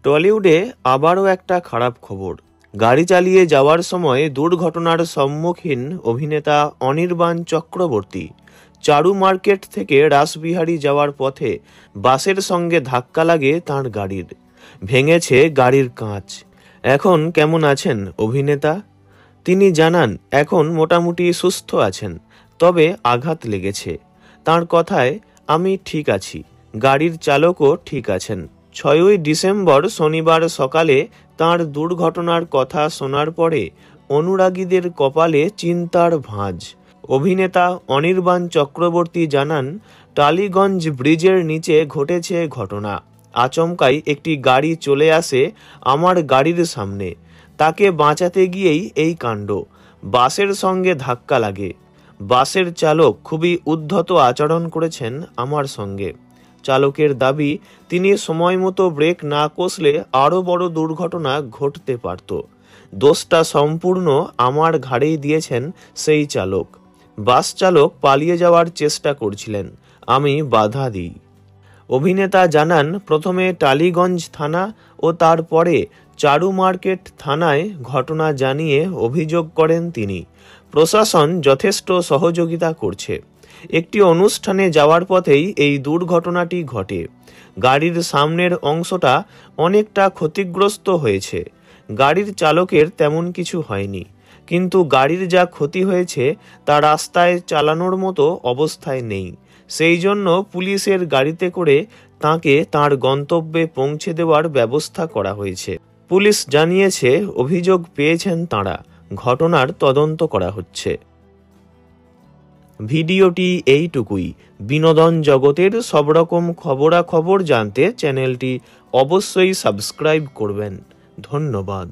টলিউডে আবারও একটা খারাপ খবর। গাড়ি চালিয়ে যাওয়ার সময় দুর্ঘটনার সম্মুখীন অভিনেতা অনির্বাণ চক্রবর্তী। চারু মার্কেট থেকে রাসবিহারী যাওয়ার পথে বাসের সঙ্গে ধাক্কা লাগে তাঁর গাড়ির। ভেঙেছে গাড়ির কাঁচ। এখন কেমন আছেন অভিনেতা? তিনি জানান, এখন মোটামুটি সুস্থ আছেন, তবে আঘাত লেগেছে। তাঁর কথায়, আমি ঠিক আছি, গাড়ির চালকও ঠিক আছেন। 6ই ডিসেম্বর শনিবার সকালে তাঁর দুর্ঘটনার কথা শোনার পরে অনুরাগীদের কপালে চিন্তার ভাঁজ। অভিনেতা অনির্বাণ চক্রবর্তী জানান, টালিগঞ্জ ব্রিজের নিচে ঘটেছে ঘটনা। আচমকাই একটি গাড়ি চলে আসে আমার গাড়ির সামনে। তাকে বাঁচাতে গিয়েই এই কাণ্ড। বাসের সঙ্গে ধাক্কা লাগে। বাসের চালক খুবই উদ্ধত আচরণ করেছেন আমার সঙ্গে। চালকের দাবি, তিনি সময় মতো ব্রেক না কষলে আরও বড় দুর্ঘটনা ঘটতে পারত। দোষটা সম্পূর্ণ আমার ঘাড়েই দিয়েছেন সেই চালক। বাস চালক পালিয়ে যাওয়ার চেষ্টা করছিলেন, আমি বাধা দিই। অভিনেতা জানান, প্রথমে টালিগঞ্জ থানা ও তারপরে চারু মার্কেট থানায় ঘটনা জানিয়ে অভিযোগ করেন তিনি। প্রশাসন যথেষ্ট সহযোগিতা করছে। একটি অনুষ্ঠানে যাওয়ার পথেই এই দুর্ঘটনাটি ঘটে। গাড়ির সামনের অংশটা অনেকটা ক্ষতিগ্রস্ত হয়েছে। গাড়ির চালকের তেমন কিছু হয়নি, কিন্তু গাড়ির যা ক্ষতি হয়েছে তা রাস্তায় চালানোর মতো অবস্থায় নেই। সেই জন্য পুলিশের গাড়িতে করে তাঁকে তাঁর গন্তব্যে পৌঁছে দেওয়ার ব্যবস্থা করা হয়েছে। পুলিশ জানিয়েছে, অভিযোগ পেয়েছেন তাঁরা, ঘটনার তদন্ত করা হচ্ছে। ভিডিওটি এইটুকুই। বিনোদন জগতের সব রকম খবরাখবর জানতে চ্যানেলটি অবশ্যই সাবস্ক্রাইব করবেন। ধন্যবাদ।